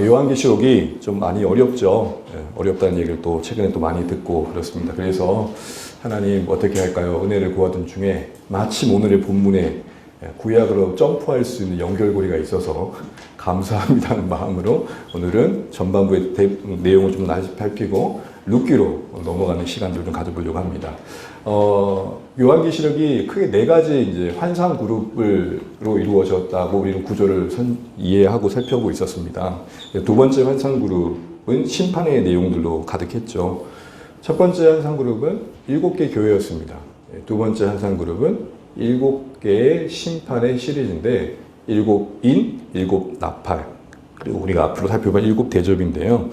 요한계시록이 좀 많이 어렵죠. 어렵다는 얘기를 또 최근에 또 많이 듣고 그렇습니다. 그래서 하나님 어떻게 할까요? 은혜를 구하던 중에 마침 오늘의 본문에 구약으로 점프할 수 있는 연결고리가 있어서 감사합니다는 마음으로 오늘은 전반부의 내용을 좀 살피고 룻기로 넘어가는 시간들을 좀 가져보려고 합니다. 요한계시록이 크게 네 가지 이제 환상 그룹으로 이루어졌다고 이런 구조를 이해하고 살펴보고 있었습니다. 두 번째 환상 그룹은 심판의 내용들로 가득했죠. 첫 번째 환상 그룹은 7개 교회였습니다. 두 번째 환상 그룹은 7개의 심판의 시리즈인데 7인, 7나팔, 그리고 우리가 앞으로 살펴볼 7대접인데요.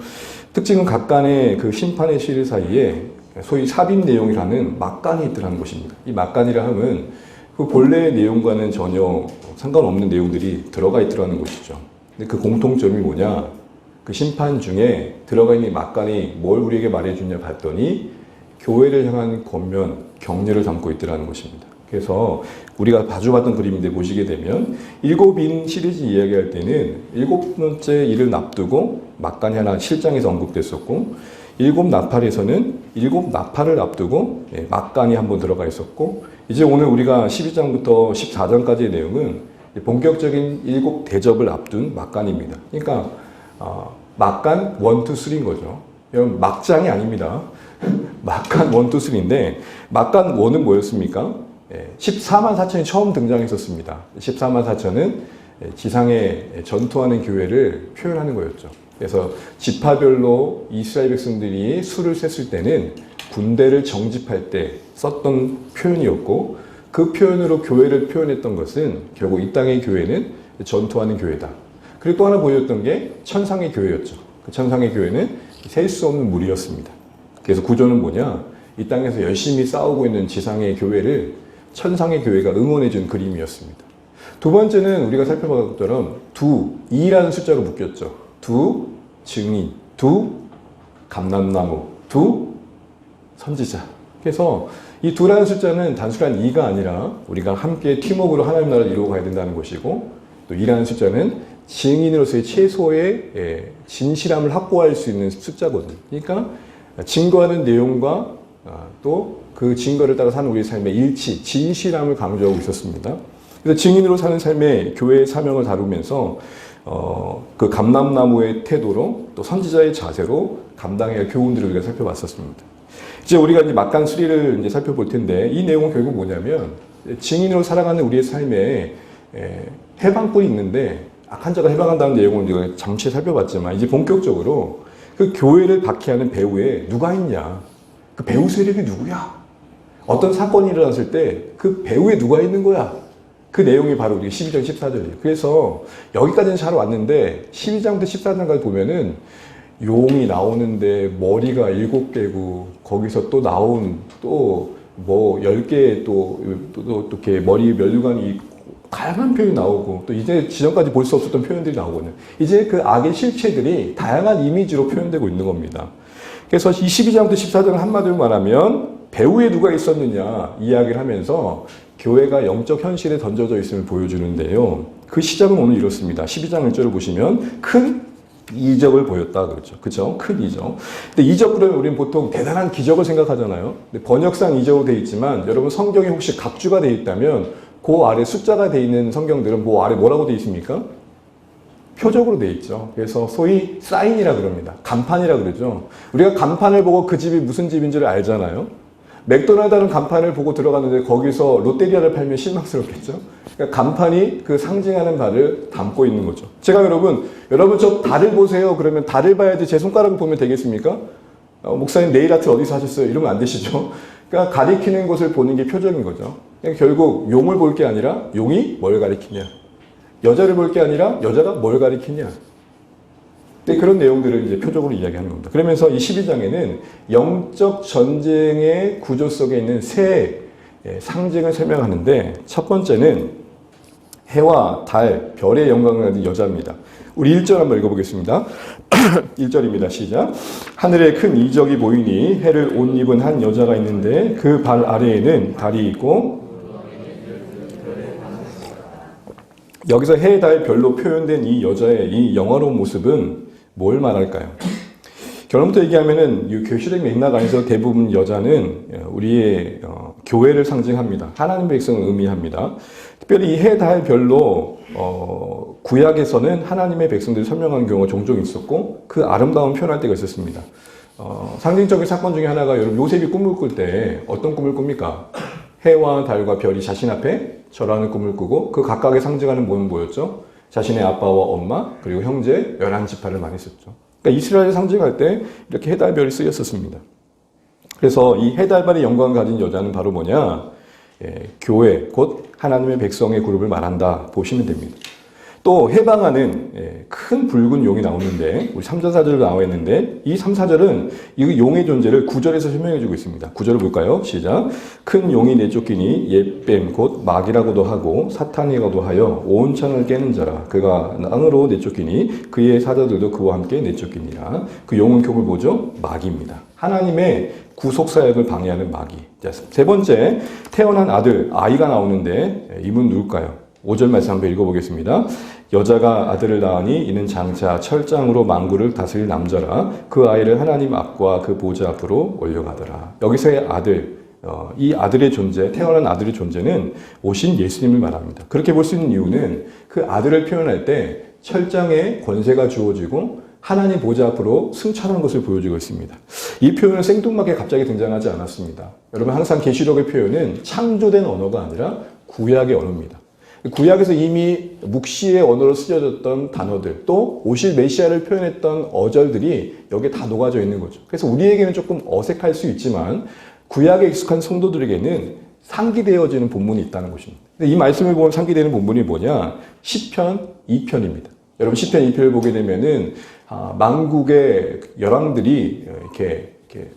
특징은 각간의 그 심판의 시리즈 사이에 소위 삽입 내용이라는 막간이 있더라는 것입니다. 이 막간이라 함은 그 본래의 내용과는 전혀 상관없는 내용들이 들어가 있더라는 것이죠. 근데 그 공통점이 뭐냐? 그 심판 중에 들어가 있는 막간이 뭘 우리에게 말해주냐 봤더니 교회를 향한 권면, 격려를 담고 있더라는 것입니다. 그래서 우리가 자주 봤던 그림인데 보시게 되면 7인 시리즈 이야기할 때는 7번째 일을 앞두고 막간이 하나 실장에서 언급됐었고 7나팔에서는 7나팔을 앞두고 막간이 한번 들어가 있었고 이제 오늘 우리가 12장부터 14장까지의 내용은 본격적인 7대접을 앞둔 막간입니다. 그러니까 막간 1, 2, 3인 거죠. 여러분 막장이 아닙니다. 막간 1, 2, 3인데 막간 1은 뭐였습니까? 14만 4천이 처음 등장했었습니다. 14만 4천은 지상에 전투하는 교회를 표현하는 거였죠. 그래서 지파별로 이스라엘 백성들이 수를 셌을 때는 군대를 정집할 때 썼던 표현이었고 그 표현으로 교회를 표현했던 것은 결국 이 땅의 교회는 전투하는 교회다. 그리고 또 하나 보여줬던 게 천상의 교회였죠. 그 천상의 교회는 셀 수 없는 무리였습니다. 그래서 구조는 뭐냐? 이 땅에서 열심히 싸우고 있는 지상의 교회를 천상의 교회가 응원해준 그림이었습니다. 두 번째는 우리가 살펴본 것처럼 2라는 숫자로 묶였죠. 2 증인, 2 감람나무, 2 선지자. 그래서 이 2라는 숫자는 단순한 2가 아니라 우리가 함께 팀워크로 하나님 나라를 이루어 가야 된다는 것이고 또 2라는 숫자는 증인으로서의 최소의 진실함을 확보할 수 있는 숫자거든요. 그러니까 증거하는 내용과 또 그 증거를 따라 사는 우리의 삶의 일치, 진실함을 강조하고 있었습니다. 그래서 증인으로 사는 삶의 교회의 사명을 다루면서 그 감람나무의 태도로 또 선지자의 자세로 감당해야 할 교훈들을 우리가 살펴봤었습니다. 이제 우리가 이제 막간 3를 이제 살펴볼 텐데 이 내용은 결국 뭐냐면 증인으로 살아가는 우리의 삶에 해방꾼이 있는데 악한 자가 해방한다는 내용을 우리가 잠시 살펴봤지만 이제 본격적으로 그 교회를 박해하는 배후에 누가 있냐? 그 배후 세력이 누구야? 어떤 사건이 일어났을 때 그 배후에 누가 있는 거야? 그 내용이 바로 우리 12장 14절이에요. 그래서 여기까지는 잘 왔는데 12장부터 14장까지 보면은 용이 나오는데 머리가 7개고 거기서 또 나온 또 뭐 10개 또 이렇게 머리 면류관이 있고 다양한 표현이 나오고 또 이제 지금까지 볼 수 없었던 표현들이 나오거든요. 이제 그 악의 실체들이 다양한 이미지로 표현되고 있는 겁니다. 그래서 22장부터 14장을 한마디로 말하면 배후에 누가 있었느냐 이야기를 하면서 교회가 영적 현실에 던져져 있음을 보여주는데요. 그 시작은 오늘 이렇습니다. 12장 1절을 보시면 큰 이적을 보였다 그렇죠. 그렇죠? 큰 이적. 근데 이적 그러면 우리는 보통 대단한 기적을 생각하잖아요. 근데 번역상 이적으로 되어 있지만 여러분 성경에 혹시 각주가 되어 있다면 그 아래 숫자가 되어 있는 성경들은 그 아래 뭐라고 되어 있습니까? 표적으로 되어 있죠. 그래서 소위 사인이라 그럽니다. 간판이라 그러죠. 우리가 간판을 보고 그 집이 무슨 집인지를 알잖아요. 맥도날드는 간판을 보고 들어갔는데 거기서 롯데리아를 팔면 실망스럽겠죠. 그러니까 간판이 그 상징하는 바를 담고 있는 거죠. 제가 여러분 저 달을 보세요. 그러면 달을 봐야지 제 손가락을 보면 되겠습니까? 목사님 네일 아트 어디서 하셨어요? 이러면 안 되시죠. 그러니까 가리키는 것을 보는 게 표적인 거죠. 그러니까 결국 용을 볼 게 아니라 용이 뭘 가리키냐. 여자를 볼 게 아니라 여자가 뭘 가리키냐. 그런 내용들을 이제 표적으로 이야기하는 겁니다. 그러면서 이 12장에는 영적 전쟁의 구조 속에 있는 세 상징을 설명하는데 첫 번째는 해와 달, 별의 영광을 가진 여자입니다. 우리 1절 한번 읽어보겠습니다. 1절입니다. 시작. 하늘에 큰 이적이 보이니 해를 옷 입은 한 여자가 있는데 그 발 아래에는 달이 있고 여기서 해, 달, 별로 표현된 이 여자의 이 영화로운 모습은 뭘 말할까요? 결론부터 얘기하면은 이 교실의 맥락 안에서 대부분 여자는 우리의 교회를 상징합니다. 하나님 백성을 의미합니다. 특별히 이 해, 달, 별로 구약에서는 하나님의 백성들을 설명하는 경우가 종종 있었고 그 아름다운 표현할 때가 있었습니다. 상징적인 사건 중에 하나가 여러분 요셉이 꿈을 꿀 때 어떤 꿈을 꿉니까? 해와 달과 별이 자신 앞에 절하는 꿈을 꾸고 그 각각의 상징하는 몸은 뭐였죠? 자신의 아빠와 엄마 그리고 형제 11지파를 많이 썼죠. 그러니까 이스라엘을 상징할 때 이렇게 해, 달, 별이 쓰였었습니다. 그래서 이 해, 달, 별의 영광을 가진 여자는 바로 뭐냐? 교회, 곧 하나님의 백성의 그룹을 말한다 보시면 됩니다. 또 해방하는 큰 붉은 용이 나오는데 우리 3절 4절로 나와 있는데 이 3, 4절은 이 용의 존재를 9절에서 설명해 주고 있습니다. 9절을 볼까요? 시작. 큰 용이 내쫓기니 옛뱀 곧 마귀라고도 하고 사탄이라고도 하여 온 천을 깨는 자라. 그가 땅으로 내쫓기니 그의 사자들도 그와 함께 내쫓기니라. 그 용은 교물 뭐죠? 마귀입니다. 하나님의 구속사역을 방해하는 마귀. 자, 세 번째 태어난 아들 아이가 나오는데 이분 누굴까요? 5절 말씀 한번 읽어보겠습니다. 여자가 아들을 낳으니 이는 장차 철장으로 만국을 다스릴 남자라. 그 아이를 하나님 앞과 그 보좌 앞으로 올려가더라. 여기서의 아들, 이 아들의 존재, 태어난 아들의 존재는 오신 예수님을 말합니다. 그렇게 볼 수 있는 이유는 그 아들을 표현할 때 철장의 권세가 주어지고 하나님 보좌 앞으로 승천한 것을 보여주고 있습니다. 이 표현은 생뚱맞게 갑자기 등장하지 않았습니다. 여러분 항상 계시록의 표현은 창조된 언어가 아니라 구약의 언어입니다. 구약에서 이미 묵시의 언어로 쓰여졌던 단어들 또 오실 메시아를 표현했던 어절들이 여기에 다 녹아져 있는 거죠. 그래서 우리에게는 조금 어색할 수 있지만 구약에 익숙한 성도들에게는 상기되어지는 본문이 있다는 것입니다. 이 말씀을 보면 상기되는 본문이 뭐냐? 시편 2편입니다. 여러분 시편 2편을 보게 되면은 만국의 열왕들이 이렇게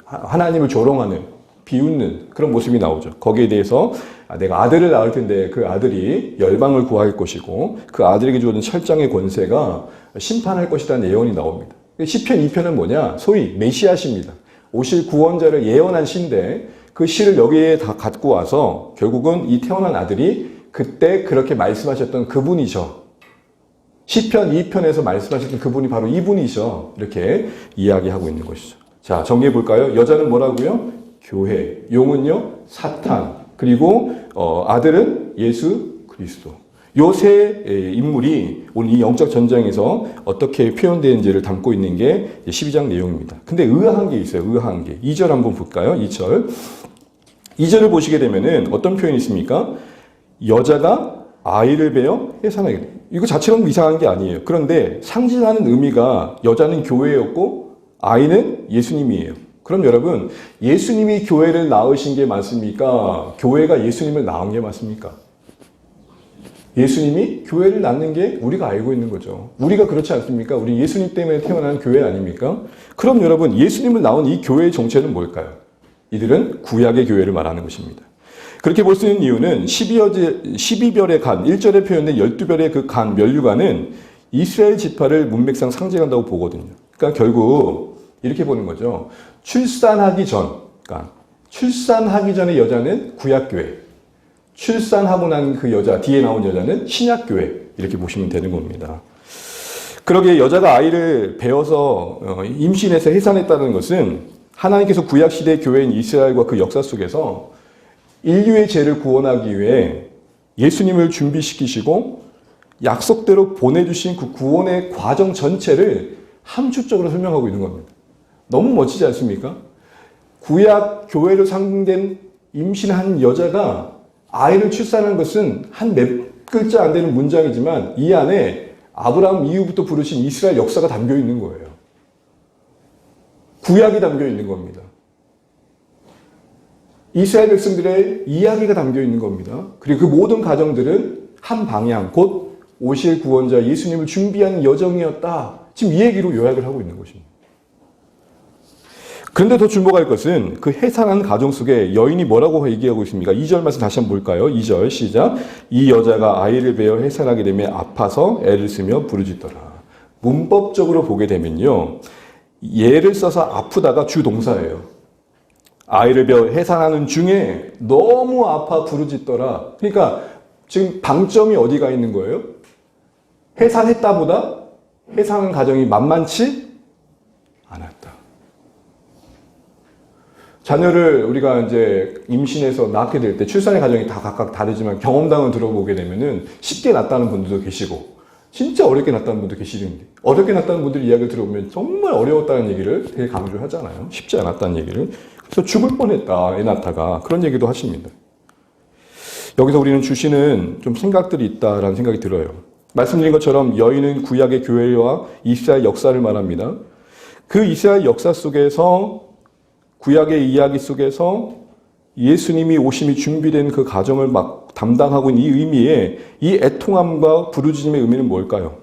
하나님을 조롱하는 비웃는 그런 모습이 나오죠. 거기에 대해서 내가 아들을 낳을 텐데 그 아들이 열방을 구할 것이고 그 아들에게 주어진 철장의 권세가 심판할 것이라는 예언이 나옵니다. 시편 2편은 뭐냐? 소위 메시아시입니다. 오실 구원자를 예언한 시인데 그 시를 여기에 다 갖고 와서 결국은 이 태어난 아들이 그때 그렇게 말씀하셨던 그분이죠. 시편 2편에서 말씀하셨던 그분이 바로 이분이죠. 이렇게 이야기하고 있는 것이죠. 자, 정리해 볼까요? 여자는 뭐라고요? 교회, 용은요 사탄, 그리고 아들은 예수 그리스도. 요 세 인물이 오늘 이 영적 전쟁에서 어떻게 표현되는지를 담고 있는 게 12장 내용입니다. 근데 의아한 게 있어요. 의아한 게. 2절 한번 볼까요? 2절. 2절을 보시게 되면은 어떤 표현이 있습니까? 여자가 아이를 베어 해산하게 돼. 이거 자체로는 이상한 게 아니에요. 그런데 상징하는 의미가 여자는 교회였고 아이는 예수님이에요. 그럼 여러분 예수님이 교회를 낳으신 게 맞습니까? 교회가 예수님을 낳은 게 맞습니까? 예수님이 교회를 낳는 게 우리가 알고 있는 거죠. 우리가 그렇지 않습니까? 우리 예수님 때문에 태어난 교회 아닙니까? 그럼 여러분 예수님을 낳은 이 교회의 정체는 뭘까요? 이들은 구약의 교회를 말하는 것입니다. 그렇게 볼 수 있는 이유는 12별의 간, 1절에 표현된 12별의 그 간, 면류관은 이스라엘 지파를 문맥상 상징한다고 보거든요. 그러니까 결국 이렇게 보는 거죠. 출산하기 전, 그러니까 출산하기 전의 여자는 구약교회, 출산하고 난 그 여자, 뒤에 나온 여자는 신약교회, 이렇게 보시면 되는 겁니다. 그러기에 여자가 아이를 베어서 임신해서 해산했다는 것은 하나님께서 구약시대 교회인 이스라엘과 그 역사 속에서 인류의 죄를 구원하기 위해 예수님을 준비시키시고 약속대로 보내주신 그 구원의 과정 전체를 함축적으로 설명하고 있는 겁니다. 너무 멋지지 않습니까? 구약 교회로 상징된 임신한 여자가 아이를 출산한 것은 한 몇 글자 안 되는 문장이지만 이 안에 아브라함 이후부터 부르신 이스라엘 역사가 담겨 있는 거예요. 구약이 담겨 있는 겁니다. 이스라엘 백성들의 이야기가 담겨 있는 겁니다. 그리고 그 모든 가정들은 한 방향, 곧 오실 구원자 예수님을 준비하는 여정이었다. 지금 이 얘기로 요약을 하고 있는 것입니다. 그런데 더 주목할 것은 그 해산한 가정 속에 여인이 뭐라고 얘기하고 있습니까? 2절 말씀 다시 한번 볼까요? 2절 시작. 이 여자가 아이를 베어 해산하게 되면 아파서 애를 쓰며 부르짖더라. 문법적으로 보게 되면요. 예를 써서 아프다가 주동사예요. 아이를 베어 해산하는 중에 너무 아파 부르짖더라. 그러니까 지금 방점이 어디가 있는 거예요? 해산했다보다 해산 과정이 만만치 않았다. 자녀를 우리가 이제 임신해서 낳게 될 때 출산의 과정이 다 각각 다르지만 경험담을 들어보게 되면은 쉽게 낳았다는 분들도 계시고 진짜 어렵게 낳았다는 분도 계시는데 어렵게 낳았다는 분들 이야기를 들어보면 정말 어려웠다는 얘기를 되게 강조하잖아요. 쉽지 않았다는 얘기를. 그래서 죽을 뻔했다, 애 낳다가. 그런 얘기도 하십니다. 여기서 우리는 주시는 좀 생각들이 있다라는 생각이 들어요. 말씀드린 것처럼 여인은 구약의 교회와 이스라엘 역사를 말합니다. 그 이스라엘 역사 속에서 구약의 이야기 속에서 예수님이 오심이 준비된 그 과정을 막 담당하고 있는 이 의미에 이 애통함과 부르짖음의 의미는 뭘까요?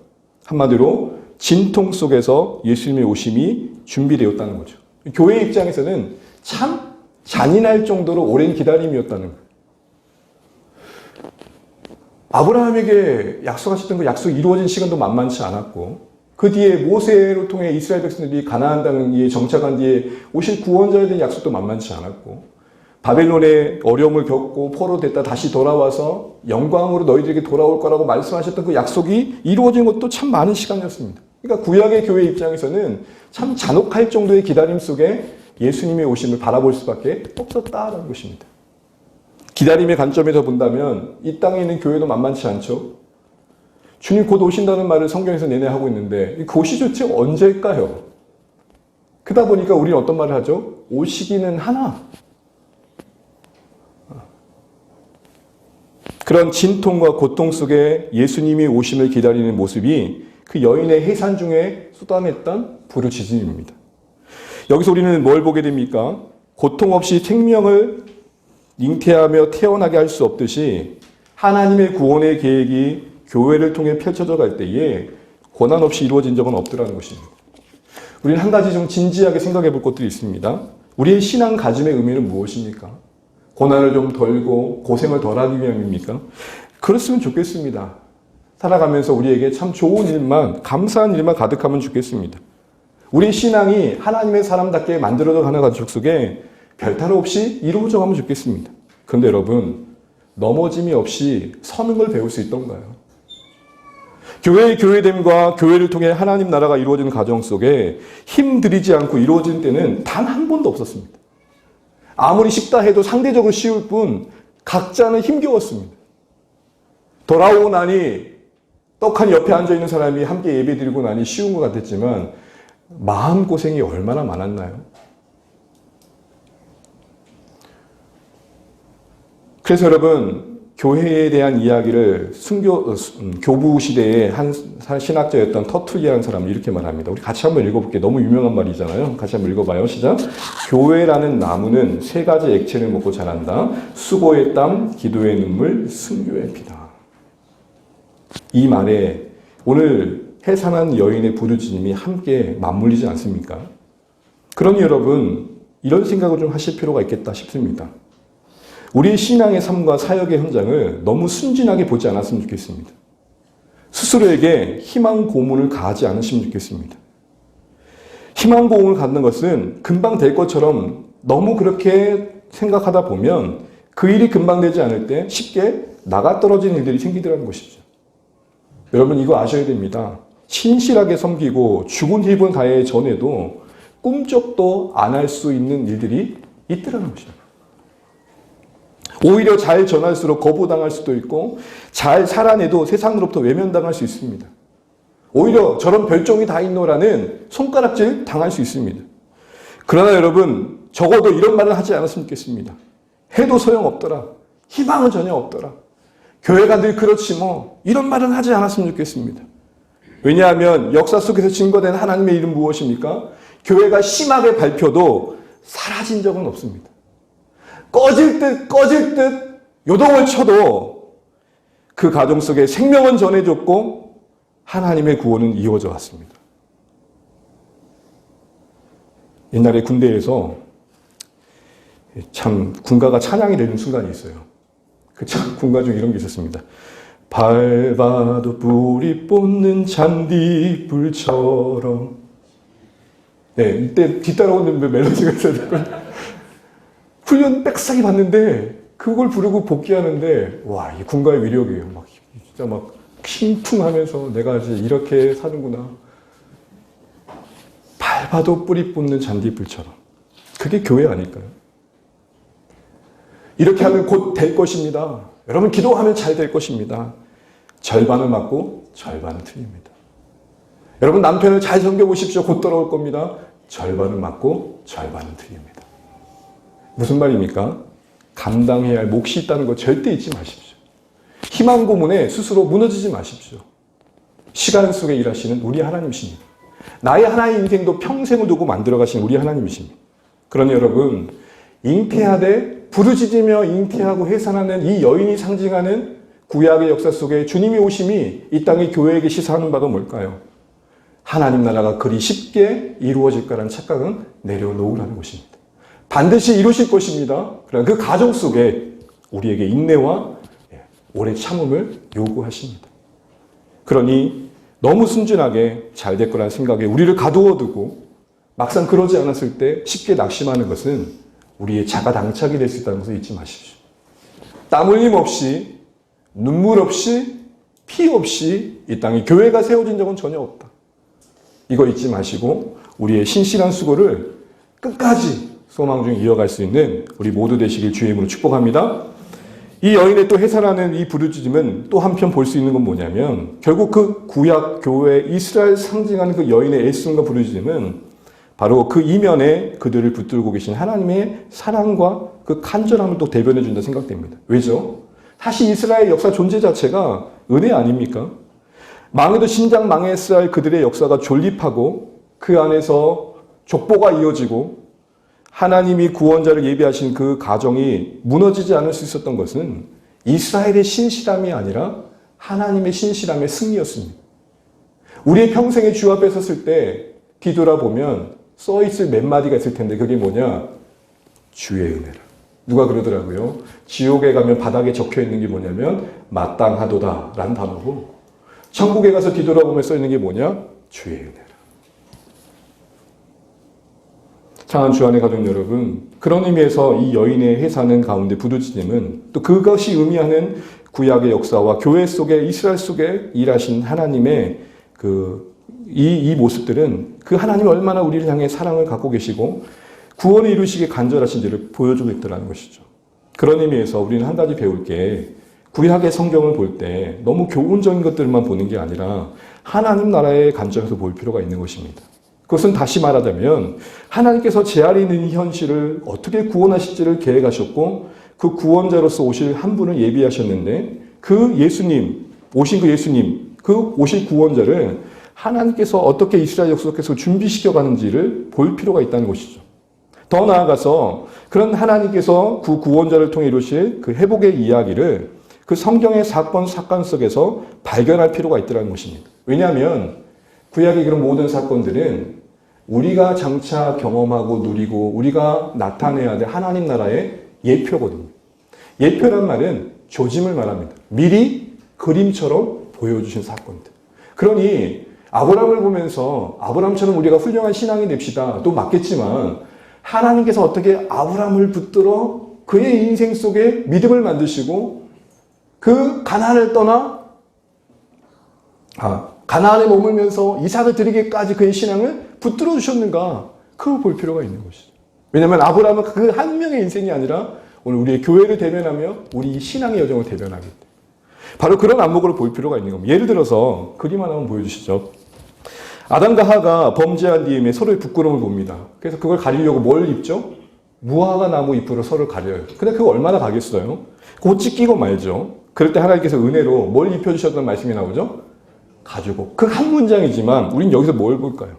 한마디로 진통 속에서 예수님의 오심이 준비되었다는 거죠. 교회 입장에서는 참 잔인할 정도로 오랜 기다림이었다는 거예요. 아브라함에게 약속하셨던 그 약속이 이루어진 시간도 만만치 않았고 그 뒤에 모세로 통해 이스라엘 백성들이 가나안 땅에 정착한 뒤에 오실 구원자에 대한 약속도 만만치 않았고 바벨론의 어려움을 겪고 포로됐다 다시 돌아와서 영광으로 너희들에게 돌아올 거라고 말씀하셨던 그 약속이 이루어진 것도 참 많은 시간이었습니다. 그러니까 구약의 교회 입장에서는 참 잔혹할 정도의 기다림 속에 예수님의 오심을 바라볼 수밖에 없었다라는 것입니다. 기다림의 관점에서 본다면 이 땅에 있는 교회도 만만치 않죠. 주님 곧 오신다는 말을 성경에서 내내 하고 있는데 곧이 도대체 언제일까요? 그러다 보니까 우리는 어떤 말을 하죠? 오시기는 하나. 그런 진통과 고통 속에 예수님이 오심을 기다리는 모습이 그 여인의 해산 중에 쏟아냈던 부르짖음입니다. 여기서 우리는 뭘 보게 됩니까? 고통 없이 생명을 잉태하며 태어나게 할 수 없듯이 하나님의 구원의 계획이 교회를 통해 펼쳐져 갈 때에 고난 없이 이루어진 적은 없더라는 것입니다. 우리는 한 가지 좀 진지하게 생각해 볼 것들이 있습니다. 우리의 신앙 가짐의 의미는 무엇입니까? 고난을 좀 덜고 고생을 덜하기 위함입니까? 그랬으면 좋겠습니다. 살아가면서 우리에게 참 좋은 일만, 감사한 일만 가득하면 좋겠습니다. 우리의 신앙이 하나님의 사람답게 만들어져 가는 가족 속에 별탈 없이 이루어져 가면 좋겠습니다. 그런데 여러분, 넘어짐이 없이 서는 걸 배울 수 있던가요? 교회의 교회됨과 교회를 통해 하나님 나라가 이루어지는 과정 속에 힘들이지 않고 이루어진 때는 단 한 번도 없었습니다. 아무리 쉽다 해도 상대적으로 쉬울 뿐 각자는 힘겨웠습니다. 돌아오고 나니 떡하니 옆에 앉아있는 사람이 함께 예배드리고 나니 쉬운 것 같았지만 마음고생이 얼마나 많았나요? 그래서 여러분, 교회에 대한 이야기를 교부 시대의 한 신학자였던 터툴리라는 사람이 이렇게 말합니다. 우리 같이 한번 읽어볼게요. 너무 유명한 말이잖아요. 같이 한번 읽어봐요. 시작. 교회라는 나무는 세 가지 액체를 먹고 자란다. 수고의 땀, 기도의 눈물, 순교의 피다. 이 말에 오늘 해산한 여인의 부르짖음이 함께 맞물리지 않습니까? 그러니 여러분, 이런 생각을 좀 하실 필요가 있겠다 싶습니다. 우리의 신앙의 삶과 사역의 현장을 너무 순진하게 보지 않았으면 좋겠습니다. 스스로에게 희망 고문을 가하지 않으시면 좋겠습니다. 희망 고문을 갖는 것은 금방 될 것처럼 너무 그렇게 생각하다 보면 그 일이 금방 되지 않을 때 쉽게 나가 떨어지는 일들이 생기더라는 것이죠. 여러분 이거 아셔야 됩니다. 신실하게 섬기고 죽은 힘을 다해 전에도 꿈쩍도 안 할 수 있는 일들이 있더라는 것입니다. 오히려 잘 전할수록 거부당할 수도 있고 잘 살아내도 세상으로부터 외면당할 수 있습니다. 오히려 저런 별종이 다 있노라는 손가락질 당할 수 있습니다. 그러나 여러분 적어도 이런 말을 하지 않았으면 좋겠습니다. 해도 소용없더라. 희망은 전혀 없더라. 교회가 늘 그렇지 뭐 이런 말은 하지 않았으면 좋겠습니다. 왜냐하면 역사 속에서 증거된 하나님의 일은 무엇입니까? 교회가 심하게 밟혀도 사라진 적은 없습니다. 꺼질 듯 요동을 쳐도 그 가정 속에 생명은 전해졌고 하나님의 구원은 이루어져 왔습니다. 옛날에 군대에서 참 군가가 찬양이 되는 순간이 있어요. 그 참 군가 중에 이런 게 있었습니다. 밟아도 뿌리 뽑는 잔디불처럼. 네, 이때 뒤따라오는 멜로디가 있어요. 훈련 빽싹이 봤는데 그걸 부르고 복귀하는데 와, 이 군가의 위력이에요. 막 진짜 막 심쿵하면서 내가 이제 이렇게 사는구나. 밟아도 뿌리 뽑는 잔디불처럼. 그게 교회 아닐까요? 이렇게 하면 곧 될 것입니다. 여러분 기도하면 잘 될 것입니다. 절반은 맞고 절반은 틀립니다. 여러분 남편을 잘 섬겨보십시오. 곧 돌아올 겁니다. 절반은 맞고 절반은 틀립니다. 무슨 말입니까? 감당해야 할 몫이 있다는 거 절대 잊지 마십시오. 희망 고문에 스스로 무너지지 마십시오. 시간 속에 일하시는 우리 하나님이십니다. 나의 하나의 인생도 평생을 두고 만들어가신 우리 하나님이십니다. 그러니 여러분 잉태하되 부르짖으며 잉태하고 해산하는 이 여인이 상징하는 구약의 역사 속에 주님의 오심이 이 땅의 교회에게 시사하는 바가 뭘까요? 하나님 나라가 그리 쉽게 이루어질까라는 착각은 내려놓으라는 것입니다. 반드시 이루실 것입니다. 그러나 그 과정 속에 우리에게 인내와 오래 참음을 요구하십니다. 그러니 너무 순진하게 잘 될 거라는 생각에 우리를 가두어두고 막상 그러지 않았을 때 쉽게 낙심하는 것은 우리의 자가당착이 될 수 있다는 것을 잊지 마십시오. 땀 흘림 없이 눈물 없이 피 없이 이 땅에 교회가 세워진 적은 전혀 없다. 이거 잊지 마시고 우리의 신실한 수고를 끝까지 소망 중에 이어갈 수 있는 우리 모두 되시길 주의 이름으로 축복합니다. 이 여인의 또 해산하는 이 부르짖음은 또 한편 볼 수 있는 건 뭐냐면 결국 그 구약 교회 이스라엘 상징하는 그 여인의 애씀과 부르짖음은 바로 그 이면에 그들을 붙들고 계신 하나님의 사랑과 그 간절함을 또 대변해 준다 생각됩니다. 왜죠? 사실 이스라엘 역사 존재 자체가 은혜 아닙니까? 망해도 신장 망했어야 할 그들의 역사가 존립하고 그 안에서 족보가 이어지고 하나님이 구원자를 예비하신 그 가정이 무너지지 않을 수 있었던 것은 이스라엘의 신실함이 아니라 하나님의 신실함의 승리였습니다. 우리의 평생에 주 앞에 섰을 때 뒤돌아보면 써있을 몇 마디가 있을 텐데 그게 뭐냐? 주의 은혜라. 누가 그러더라고요. 지옥에 가면 바닥에 적혀있는 게 뭐냐면 마땅하도다 라는 단어고 천국에 가서 뒤돌아보면 써있는 게 뭐냐? 주의 은혜라. 사랑하는 주 안에 가족 여러분, 그런 의미에서 이 여인의 회사는 가운데 부르짖음은 또 그것이 의미하는 구약의 역사와 교회 속에 이스라엘 속에 일하신 하나님의 이 모습들은 그 하나님이 얼마나 우리를 향해 사랑을 갖고 계시고 구원을 이루시기에 간절하신지를 보여주고 있다는 것이죠. 그런 의미에서 우리는 한 가지 배울 게 구약의 성경을 볼 때 너무 교훈적인 것들만 보는 게 아니라 하나님 나라의 관점에서 볼 필요가 있는 것입니다. 그것은 다시 말하자면 하나님께서 제 안에 있는 이 현실을 어떻게 구원하실지를 계획하셨고 그 구원자로서 오실 한 분을 예비하셨는데 그 예수님, 오신 그 예수님, 그 오실 구원자를 하나님께서 어떻게 이스라엘 역사 속에서 준비시켜 가는지를 볼 필요가 있다는 것이죠. 더 나아가서 그런 하나님께서 그 구원자를 통해 이루실 그 회복의 이야기를 그 성경의 사건 속에서 발견할 필요가 있다는 것입니다. 왜냐하면 구약의 그런 모든 사건들은 우리가 장차 경험하고 누리고 우리가 나타내야 될 하나님 나라의 예표거든요. 예표란 말은 조짐을 말합니다. 미리 그림처럼 보여주신 사건들. 그러니 아브라함을 보면서 아브라함처럼 우리가 훌륭한 신앙이 됩시다. 또 맞겠지만 하나님께서 어떻게 아브라함을 붙들어 그의 인생 속에 믿음을 만드시고 그 가나안을 떠나 가나안에 머물면서 이삭을 드리기까지 그의 신앙을 붙들어 주셨는가? 그걸 볼 필요가 있는 것이죠. 왜냐하면 아브라함은 그 한 명의 인생이 아니라 오늘 우리의 교회를 대변하며 우리 신앙의 여정을 대변하기 때문에 바로 그런 안목으로 볼 필요가 있는 겁니다. 예를 들어서 그림 하나 한번 보여주시죠. 아담과 하가 범죄한 뒤에 서로의 부끄러움을 봅니다. 그래서 그걸 가리려고 뭘 입죠? 무화과 나무 잎으로 서로를 가려요. 근데 그거 얼마나 가겠어요? 그거 찢기고 말죠. 그럴 때 하나님께서 은혜로 뭘 입혀주셨다는 말씀이 나오죠? 가죽옷. 그 한 문장이지만 우린 여기서 뭘 볼까요?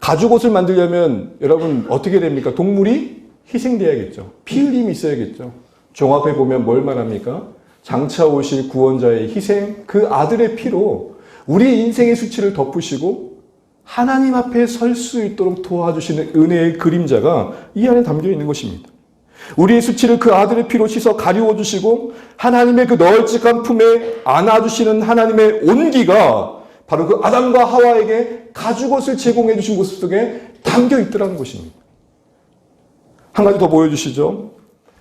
가죽옷을 만들려면 여러분 어떻게 됩니까? 동물이 희생돼야겠죠. 피 흘림이 있어야겠죠. 종합해 보면 뭘 말합니까? 장차 오실 구원자의 희생, 그 아들의 피로 우리의 인생의 수치를 덮으시고 하나님 앞에 설 수 있도록 도와주시는 은혜의 그림자가 이 안에 담겨 있는 것입니다. 우리의 수치를 그 아들의 피로 씻어 가리워 주시고 하나님의 그 널찍한 품에 안아주시는 하나님의 온기가 바로 그 아담과 하와에게 가죽옷을 제공해 주신 모습 속에 담겨 있더라는 것입니다. 한 가지 더 보여주시죠.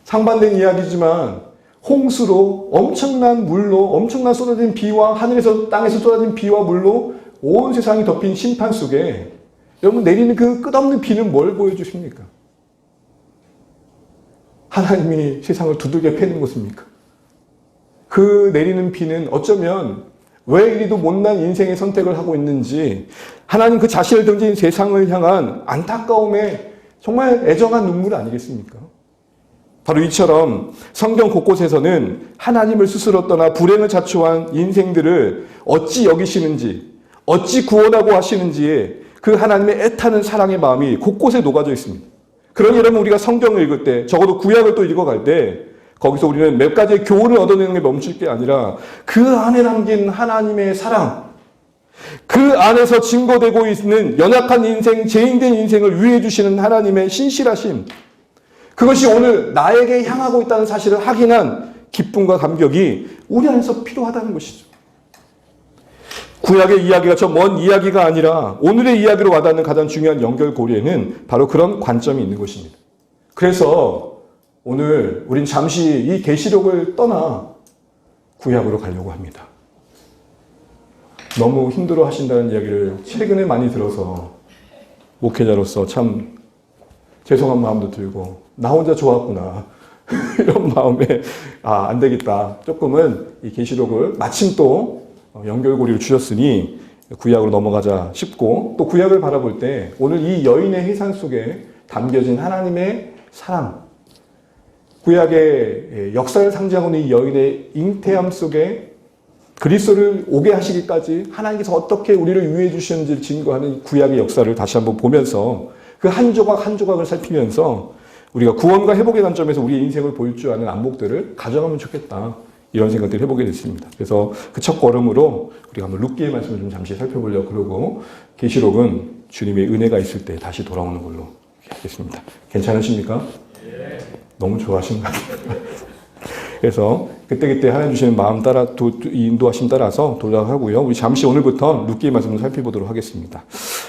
상반된 이야기지만 홍수로 엄청난 물로 엄청난 쏟아진 비와 하늘에서 땅에서 쏟아진 비와 물로 온 세상이 덮인 심판 속에 여러분 내리는 그 끝없는 비는 뭘 보여주십니까? 하나님이 세상을 두들겨 패는 것입니까? 그 내리는 비는 어쩌면 왜 이리도 못난 인생의 선택을 하고 있는지 하나님 그 자신을 던진 세상을 향한 안타까움에 정말 애정한 눈물 아니겠습니까? 바로 이처럼 성경 곳곳에서는 하나님을 스스로 떠나 불행을 자초한 인생들을 어찌 여기시는지, 어찌 구원하고 하시는지에 그 하나님의 애타는 사랑의 마음이 곳곳에 녹아져 있습니다. 그러니 여러분 우리가 성경을 읽을 때, 적어도 구약을 또 읽어갈 때 거기서 우리는 몇 가지의 교훈을 얻어내는 게 멈출 게 아니라 그 안에 담긴 하나님의 사랑, 그 안에서 증거되고 있는 연약한 인생, 죄인된 인생을 위해 주시는 하나님의 신실하심, 그것이 오늘 나에게 향하고 있다는 사실을 확인한 기쁨과 감격이 우리 안에서 필요하다는 것이죠. 구약의 이야기가 저 먼 이야기가 아니라 오늘의 이야기로 와닿는 가장 중요한 연결고리에는 바로 그런 관점이 있는 것입니다. 그래서 오늘 우린 잠시 이 계시록을 떠나 구약으로 가려고 합니다. 너무 힘들어 하신다는 이야기를 최근에 많이 들어서 목회자로서 참 죄송한 마음도 들고 나 혼자 좋았구나 이런 마음에 안 되겠다. 조금은 이 계시록을 마침 또 연결고리를 주셨으니 구약으로 넘어가자 싶고 또 구약을 바라볼 때 오늘 이 여인의 해산 속에 담겨진 하나님의 사랑, 구약의 역사를 상징하고 있는 이 여인의 잉태함 속에 그리스도를 오게 하시기까지 하나님께서 어떻게 우리를 위해 주셨는지를 증거하는 구약의 역사를 다시 한번 보면서 그 한 조각 한 조각을 살피면서 우리가 구원과 회복의 관점에서 우리의 인생을 보일 줄 아는 안목들을 가져가면 좋겠다. 이런 생각들을 해보게 됐습니다. 그래서 그 첫 걸음으로 우리가 한번 룻기의 말씀을 좀 잠시 살펴보려고 그러고 계시록은 주님의 은혜가 있을 때 다시 돌아오는 걸로 하겠습니다. 괜찮으십니까? 네. 너무 좋아하시는 것 같아요. 그래서 그때그때 하나님 주시는 마음 따라 인도하심 따라서 돌아가고요. 우리 잠시 오늘부터 룻기의 말씀을 살펴보도록 하겠습니다.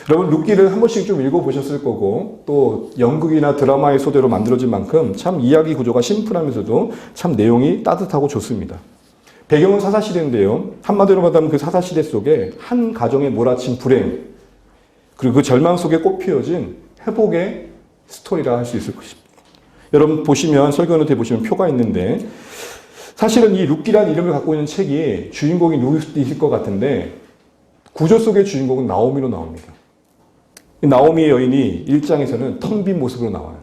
여러분 룻기를 한 번씩 좀 읽어보셨을 거고 또 연극이나 드라마의 소재로 만들어진 만큼 참 이야기 구조가 심플하면서도 참 내용이 따뜻하고 좋습니다. 배경은 사사시대인데요. 한마디로 말하면 그 사사시대 속에 한 가정에 몰아친 불행 그리고 그 절망 속에 꽃피어진 회복의 스토리라 할 수 있을 것입니다. 여러분 보시면 설교노트에 보시면 표가 있는데 사실은 이 룻기라는 이름을 갖고 있는 책이 주인공이 누구일 것 같은데 구조 속의 주인공은 나오미로 나옵니다. 나오미의 여인이 1장에서는 텅 빈 모습으로 나와요.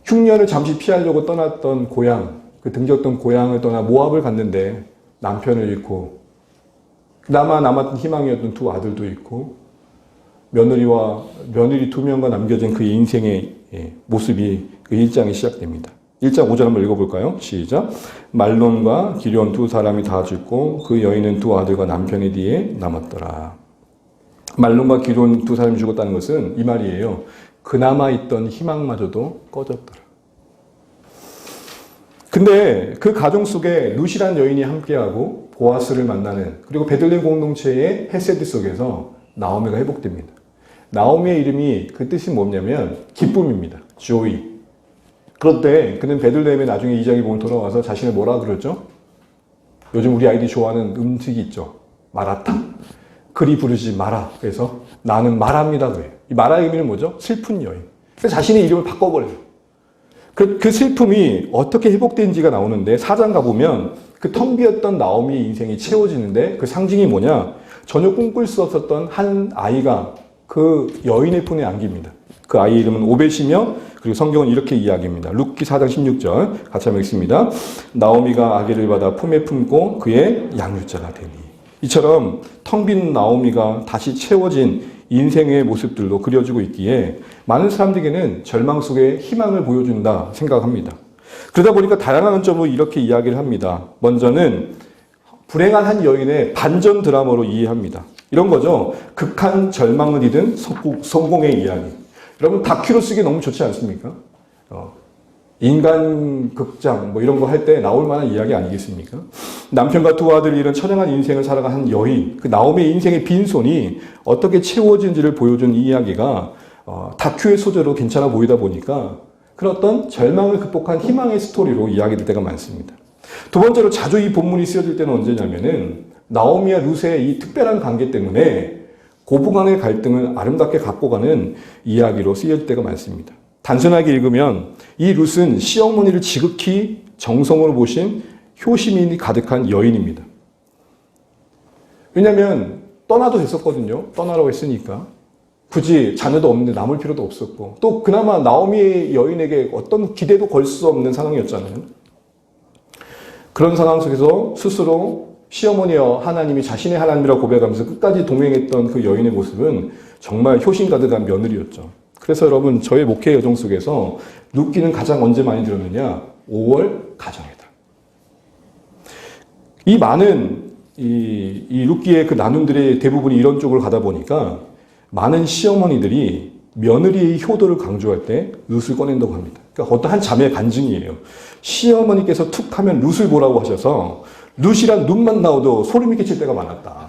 흉년을 잠시 피하려고 떠났던 고향, 그 등졌던 고향을 떠나 모압을 갔는데 남편을 잃고 그나마 남았던 희망이었던 두 아들도 있고 며느리 2명과 남겨진 그의 인생의 모습이 그 1장이 시작됩니다. 1장 5절 한번 읽어볼까요? 시작. 말론과 기럧 두 사람이 다 죽고 그 여인은 두 아들과 남편의 뒤에 남았더라. 말론과 기럧 두 사람이 죽었다는 것은 이 말이에요. 그나마 있던 희망마저도 꺼졌더라. 근데 그 가정 속에 룻이라는 여인이 함께하고 보아스를 만나는 그리고 베들레헴 공동체의 헤세드 속에서 나오미가 회복됩니다. 나오미의 이름이 그 뜻이 뭐냐면 기쁨입니다. joy. 그런데 그는 베들레헴에 나중에 2장에 보면 돌아와서 자신을 뭐라 그러죠? 요즘 우리 아이들이 좋아하는 음식이 있죠. 마라탕. 그리 부르지 마라. 그래서 나는 마라입니다. 그래요. 이 마라의 의미는 뭐죠? 슬픈 여인. 그래서 자신의 이름을 바꿔버려요. 그 슬픔이 어떻게 회복된지가 나오는데 4장 가보면 그 텅 비었던 나오미의 인생이 채워지는데 그 상징이 뭐냐? 전혀 꿈꿀 수 없었던 한 아이가 그 여인의 품에 안깁니다. 그 아이 이름은 오벳이며 그리고 성경은 이렇게 이야기합니다. 룻기 4장 16절 같이 한번 읽습니다. 나오미가 아기를 받아 품에 품고 그의 양육자가 되니. 이처럼 텅 빈 나오미가 다시 채워진 인생의 모습들로 그려지고 있기에 많은 사람들에게는 절망 속에 희망을 보여준다 생각합니다. 그러다 보니까 다양한 관점으로 이렇게 이야기를 합니다. 먼저는 불행한 한 여인의 반전 드라마로 이해합니다. 이런 거죠. 극한 절망을 이든 성공의 이야기. 여러분 다큐로 쓰기 너무 좋지 않습니까? 인간 극장 뭐 이런 거 할 때 나올 만한 이야기 아니겠습니까? 남편과 두 아들을 잃은 처량한 인생을 살아간 한 여인, 그 나오미의 인생의 빈손이 어떻게 채워진지를 보여준 이 이야기가 다큐의 소재로 괜찮아 보이다 보니까 그런 어떤 절망을 극복한 희망의 스토리로 이야기될 때가 많습니다. 두 번째로 자주 이 본문이 쓰여질 때는 언제냐면은 나오미와 룻의 이 특별한 관계 때문에 고부간의 갈등을 아름답게 갖고 가는 이야기로 쓰여질 때가 많습니다. 단순하게 읽으면 이 룻은 시어머니를 지극히 정성으로 보신 효심이 가득한 여인입니다. 왜냐하면 떠나도 됐었거든요. 떠나라고 했으니까. 굳이 자녀도 없는데 남을 필요도 없었고, 또 그나마 나오미의 여인에게 어떤 기대도 걸 수 없는 상황이었잖아요. 그런 상황 속에서 스스로 시어머니여 하나님이 자신의 하나님이라고 고백하면서 끝까지 동행했던 그 여인의 모습은 정말 효심 가득한 며느리였죠. 그래서 여러분, 저의 목회 여정 속에서 룻기는 가장 언제 많이 들었느냐? 5월 가정이다. 이 많은 이 룻기의 그 나눔들의 대부분이 이런 쪽으로 가다 보니까 많은 시어머니들이 며느리의 효도를 강조할 때 룻을 꺼낸다고 합니다. 그러니까 어떤 한 자매의 간증이에요. 시어머니께서 툭 하면 룻을 보라고 하셔서 룻이란 눈만 나오도 소름이 끼칠 때가 많았다.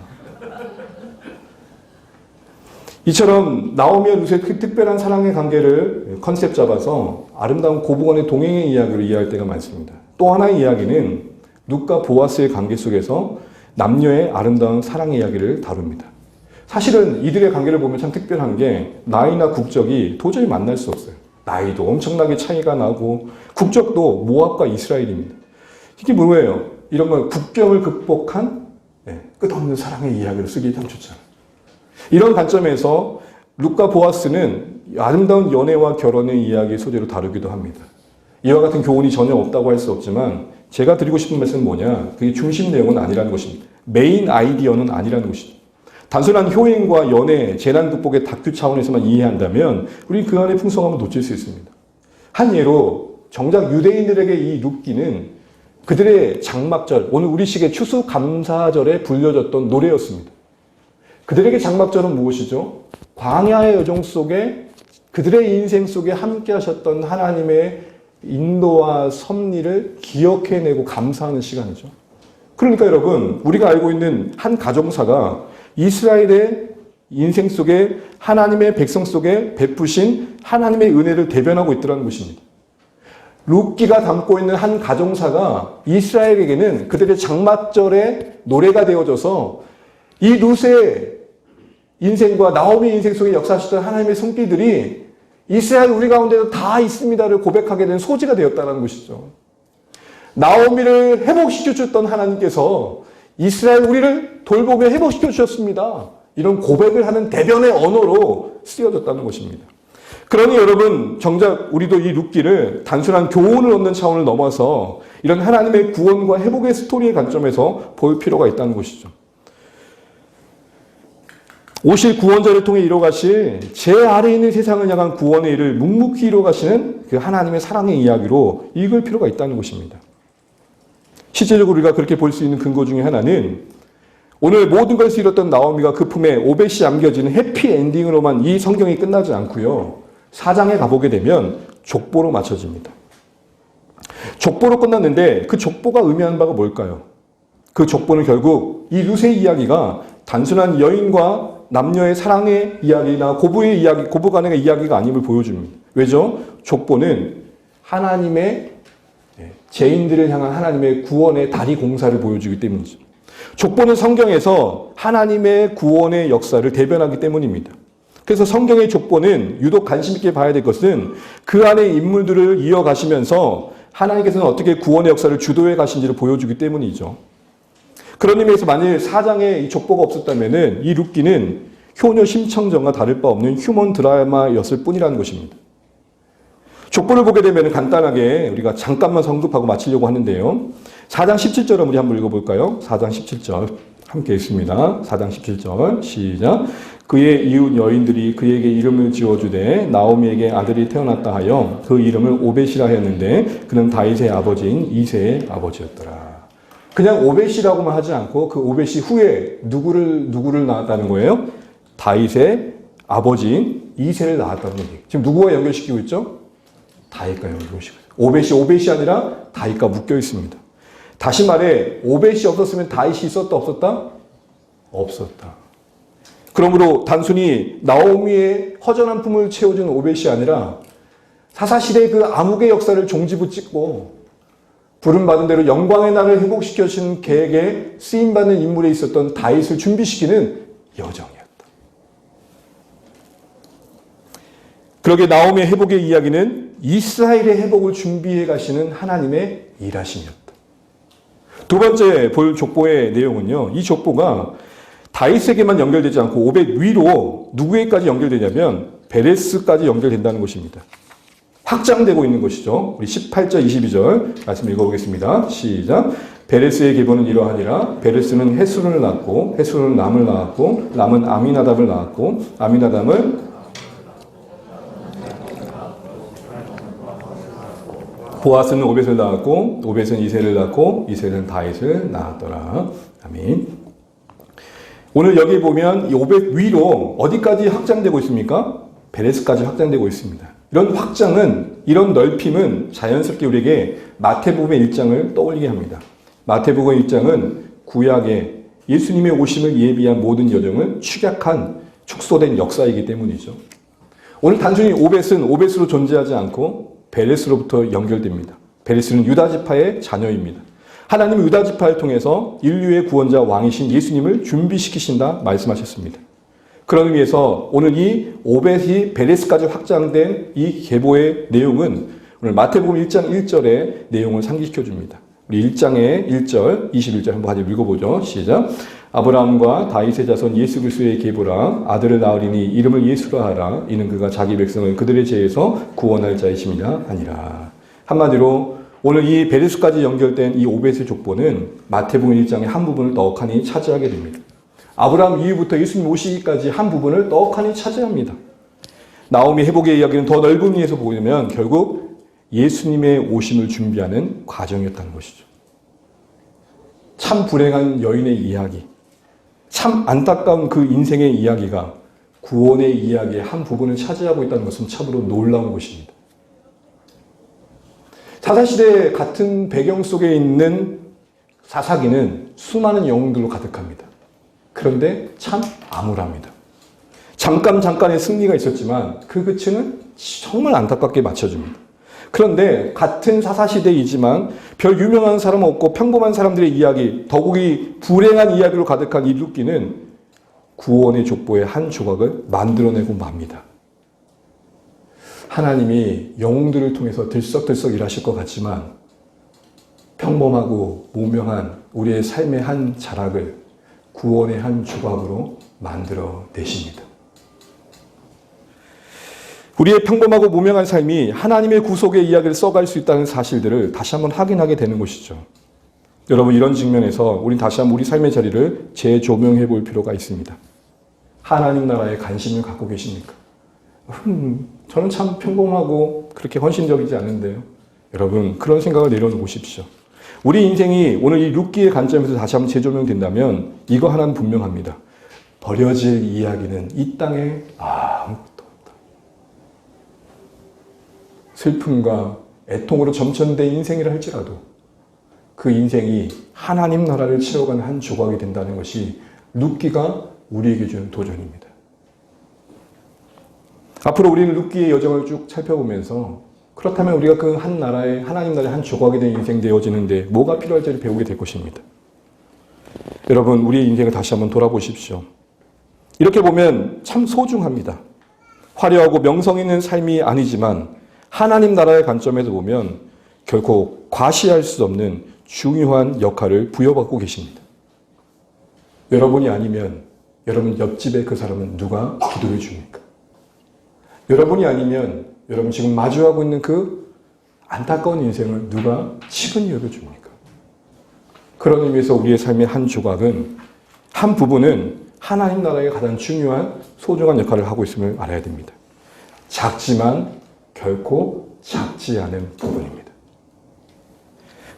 이처럼 나오미와 룻의 그 특별한 사랑의 관계를 컨셉 잡아서 아름다운 고부간의 동행의 이야기로 이해할 때가 많습니다. 또 하나의 이야기는 룻과 보아스의 관계 속에서 남녀의 아름다운 사랑의 이야기를 다룹니다. 사실은 이들의 관계를 보면 참 특별한 게 나이나 국적이 도저히 만날 수 없어요. 나이도 엄청나게 차이가 나고 국적도 모압과 이스라엘입니다. 이게 뭐예요? 이런 걸 국경을 극복한 끝없는 사랑의 이야기를 쓰기 참 좋잖아요. 이런 관점에서 룻과 보아스는 아름다운 연애와 결혼의 이야기 소재로 다루기도 합니다. 이와 같은 교훈이 전혀 없다고 할 수 없지만 제가 드리고 싶은 말씀은 뭐냐? 그게 중심 내용은 아니라는 것입니다. 메인 아이디어는 아니라는 것이죠. 단순한 효행과 연애, 재난 극복의 다큐 차원에서만 이해한다면 우리 그 안에 풍성함을 놓칠 수 있습니다. 한 예로 정작 유대인들에게 이 룻기는 그들의 장막절, 오늘 우리식의 추수감사절에 불려졌던 노래였습니다. 그들에게 장막절은 무엇이죠? 광야의 여정 속에 그들의 인생 속에 함께 하셨던 하나님의 인도와 섭리를 기억해내고 감사하는 시간이죠. 그러니까 여러분, 우리가 알고 있는 한 가정사가 이스라엘의 인생 속에 하나님의 백성 속에 베푸신 하나님의 은혜를 대변하고 있더라는 것입니다. 룻기가 담고 있는 한 가정사가 이스라엘에게는 그들의 장막절의 노래가 되어져서 이 룻의 인생과 나오미의 인생 속에 역사하시던 하나님의 손길들이 이스라엘 우리 가운데도 다 있습니다를 고백하게 된 소지가 되었다는 것이죠. 나오미를 회복시켜 주셨던 하나님께서 이스라엘 우리를 돌보며 회복시켜 주셨습니다. 이런 고백을 하는 대변의 언어로 쓰여졌다는 것입니다. 그러니 여러분, 정작 우리도 이 룻기를 단순한 교훈을 얻는 차원을 넘어서 이런 하나님의 구원과 회복의 스토리의 관점에서 볼 필요가 있다는 것이죠. 오실 구원자를 통해 이뤄가실 제 아래에 있는 세상을 향한 구원의 일을 묵묵히 이뤄가시는 그 하나님의 사랑의 이야기로 읽을 필요가 있다는 것입니다. 실제적으로 우리가 그렇게 볼 수 있는 근거 중에 하나는 오늘 모든 것을 잃었던 나오미가 그 품에 오벳이 안겨지는 해피엔딩으로만 이 성경이 끝나지 않고요. 4장에 가보게 되면 족보로 맞춰집니다. 족보로 끝났는데 그 족보가 의미하는 바가 뭘까요? 그 족보는 결국 이 룻의 이야기가 단순한 여인과 남녀의 사랑의 이야기나 고부의 이야기, 고부간의 이야기가 아님을 보여줍니다. 왜죠? 족보는 하나님의 죄인들을 향한 하나님의 구원의 다리 공사를 보여주기 때문이죠. 족보는 성경에서 하나님의 구원의 역사를 대변하기 때문입니다. 그래서 성경의 족보는 유독 관심 있게 봐야 될 것은 그 안의 인물들을 이어가시면서 하나님께서는 어떻게 구원의 역사를 주도해 가신지를 보여주기 때문이죠. 그런 의미에서 만일 4장에 이 족보가 없었다면 이 룻기는 효녀 심청전과 다를 바 없는 휴먼 드라마였을 뿐이라는 것입니다. 족보를 보게 되면 간단하게 우리가 잠깐만 언급하고 마치려고 하는데요. 4장 17절을 우리 한번 읽어볼까요? 4장 17절 함께 읽습니다. 4장 17절 시작. 그의 이웃 여인들이 그에게 이름을 지어주되 나오미에게 아들이 태어났다 하여 그 이름을 오벳이라 하였는데 그는 다윗의 아버지인 이새의 아버지였더라. 그냥 오벳이라고만 하지 않고 그 오벳이 후에 누구를 낳았다는 거예요? 다윗의 아버지인 이새를 낳았다는 얘기. 지금 누구와 연결시키고 있죠? 다윗과 연결시키고 있어요. 오벳이 아니라 다윗과 묶여 있습니다. 다시 말해 오벳이 없었으면 다윗이 있었다 없었다? 없었다. 그러므로 단순히 나오미의 허전한 품을 채워준 오벳이 아니라 사사시대의 그 암흑의 역사를 종지부찍고 부름받은 대로 영광의 날을 회복시켜 주신 계획에 쓰임받는 인물에 있었던 다윗을 준비시키는 여정이었다. 그러게 나오미의 회복의 이야기는 이스라엘의 회복을 준비해 가시는 하나님의 일하심이었다. 두 번째 볼 족보의 내용은요. 이 족보가 다윗에게만 연결되지 않고 오벳 위로 누구에게까지 연결되냐면 베레스까지 연결된다는 것입니다. 확장되고 있는 것이죠. 우리 18절, 22절 말씀 읽어보겠습니다. 시작. 베레스의 계보는 이러하니라. 베레스는 헤스론을 낳고 헤스론은 람을 낳았고 람은 아미나답을 낳았고 아미나답은 보아스는 오벳을 낳았고 오벳은 이새를 낳고 이새는 다윗을 낳았더라. 아멘. 오늘 여기 보면 이 오벳 위로 어디까지 확장되고 있습니까? 베레스까지 확장되고 있습니다. 이런 확장은, 이런 넓힘은 자연스럽게 우리에게 마태복음 1장을 떠올리게 합니다. 마태복음 1장은 구약의 예수님의 오심을 예비한 모든 여정을 축약한 축소된 역사이기 때문이죠. 오늘 단순히 오벳은 오벳으로 존재하지 않고 베레스로부터 연결됩니다. 베레스는 유다지파의 자녀입니다. 하나님은 유다지파를 통해서 인류의 구원자 왕이신 예수님을 준비시키신다 말씀하셨습니다. 그런 의미에서 오늘 이 오벳이 베레스까지 확장된 이 계보의 내용은 오늘 마태복음 1장 1절의 내용을 상기시켜 줍니다. 우리 1장의 1절, 21절 한번 같이 읽어보죠. 시작. 아브라함과 다윗의 자손 예수 그리스도의 계보라. 아들을 낳으리니 이름을 예수라 하라. 이는 그가 자기 백성을 그들의 죄에서 구원할 자이심이라 하니라. 한마디로 오늘 이 베레스까지 연결된 이 오벳의 족보는 마태복음 1장의 한 부분을 떡하니 차지하게 됩니다. 아브라함 이후부터 예수님 오시기까지 한 부분을 떡하니 차지합니다. 나오미 회복의 이야기는 더 넓은 의미에서 보면 결국 예수님의 오심을 준비하는 과정이었다는 것이죠. 참 불행한 여인의 이야기, 참 안타까운 그 인생의 이야기가 구원의 이야기의 한 부분을 차지하고 있다는 것은 참으로 놀라운 것입니다. 사사시대 같은 배경 속에 있는 사사기는 수많은 영웅들로 가득합니다. 그런데 참 암울합니다. 잠깐의 승리가 있었지만 그 끝은 정말 안타깝게 맞춰집니다. 그런데 같은 사사시대이지만 별 유명한 사람 없고 평범한 사람들의 이야기, 더욱이 불행한 이야기로 가득한 이 룻기는 구원의 족보의 한 조각을 만들어내고 맙니다. 하나님이 영웅들을 통해서 들썩들썩 일하실 것 같지만 평범하고 무명한 우리의 삶의 한 자락을 구원의 한 조각으로 만들어 내십니다. 우리의 평범하고 무명한 삶이 하나님의 구속의 이야기를 써갈 수 있다는 사실들을 다시 한번 확인하게 되는 것이죠. 여러분, 이런 측면에서 우린 다시 한번 우리 삶의 자리를 재조명해 볼 필요가 있습니다. 하나님 나라에 관심을 갖고 계십니까? 저는 참 평범하고 그렇게 헌신적이지 않은데요. 여러분, 그런 생각을 내려놓으십시오. 우리 인생이 오늘 이 룻기의 관점에서 다시 한번 재조명된다면 이거 하나는 분명합니다. 버려질 이야기는 이 땅에 아무것도 없다. 슬픔과 애통으로 점천된 인생이라 할지라도 그 인생이 하나님 나라를 채워가는 한 조각이 된다는 것이 룻기가 우리에게 주는 도전입니다. 앞으로 우리는 룻기의 여정을 쭉 살펴보면서 그렇다면 우리가 그 한 나라의 하나님 나라의 한 조각이 된 인생 되어지는데 뭐가 필요할지를 배우게 될 것입니다. 여러분, 우리의 인생을 다시 한번 돌아보십시오. 이렇게 보면 참 소중합니다. 화려하고 명성 있는 삶이 아니지만 하나님 나라의 관점에서 보면 결코 과시할 수 없는 중요한 역할을 부여받고 계십니다. 여러분이 아니면 여러분 옆집에 그 사람은 누가 기도해 줍니까? 여러분이 아니면 여러분 지금 마주하고 있는 그 안타까운 인생을 누가 치근히 여겨줍니까? 그런 의미에서 우리의 삶의 한 조각은, 한 부분은 하나님 나라의 가장 중요한 소중한 역할을 하고 있음을 알아야 됩니다. 작지만 결코 작지 않은 부분입니다.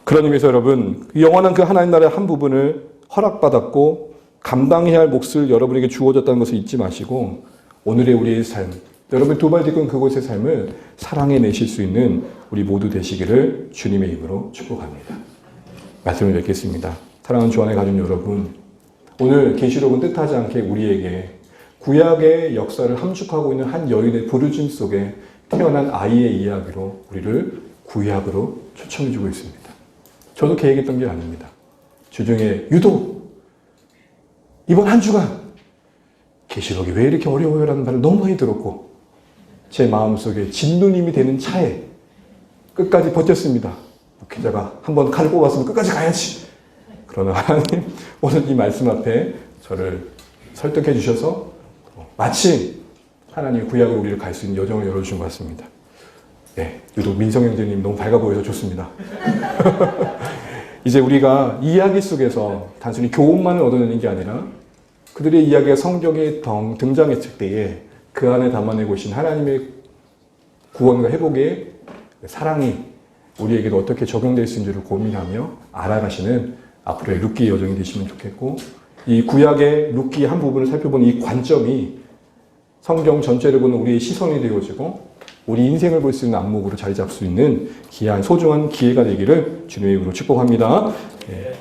그런 의미에서 여러분, 영원한 그 하나님 나라의 한 부분을 허락받았고 감당해야 할 몫을 여러분에게 주어졌다는 것을 잊지 마시고 오늘의 우리의 삶, 여러분 두 발 딛고 그곳의 삶을 사랑해 내실 수 있는 우리 모두 되시기를 주님의 이름으로 축복합니다. 말씀을 맺겠습니다. 사랑하는 주 안에 가진 여러분, 오늘 계시록은 뜻하지 않게 우리에게 구약의 역사를 함축하고 있는 한 여인의 부르짖음 속에 태어난 아이의 이야기로 우리를 구약으로 초청해주고 있습니다. 저도 계획했던 게 아닙니다. 주중에 유독 이번 한 주간 계시록이 왜 이렇게 어려워요? 라는 말을 너무 많이 들었고 제 마음속에 진누님이 되는 차에 끝까지 버텼습니다. 목회자가 한번 칼을 뽑았으면 끝까지 가야지. 그러나 하나님 오늘 이 말씀 앞에 저를 설득해 주셔서 마침 하나님의 구약으로 우리를 갈 수 있는 여정을 열어주신 것 같습니다. 네, 유독 민성 형제님 너무 밝아 보여서 좋습니다. 이제 우리가 이야기 속에서 단순히 교훈만을 얻어내는 게 아니라 그들의 이야기가 성경에 등장했을 때에 그 안에 담아내고 계신 하나님의 구원과 회복의 사랑이 우리에게도 어떻게 적용될 수 있는지를 고민하며 알아가시는 앞으로의 룻기 여정이 되시면 좋겠고 이 구약의 룻기 한 부분을 살펴보는 이 관점이 성경 전체를 보는 우리의 시선이 되어지고 우리 인생을 볼 수 있는 안목으로 자리 잡을 수 있는 귀한 소중한 기회가 되기를 주님의 이름으로 축복합니다. 네.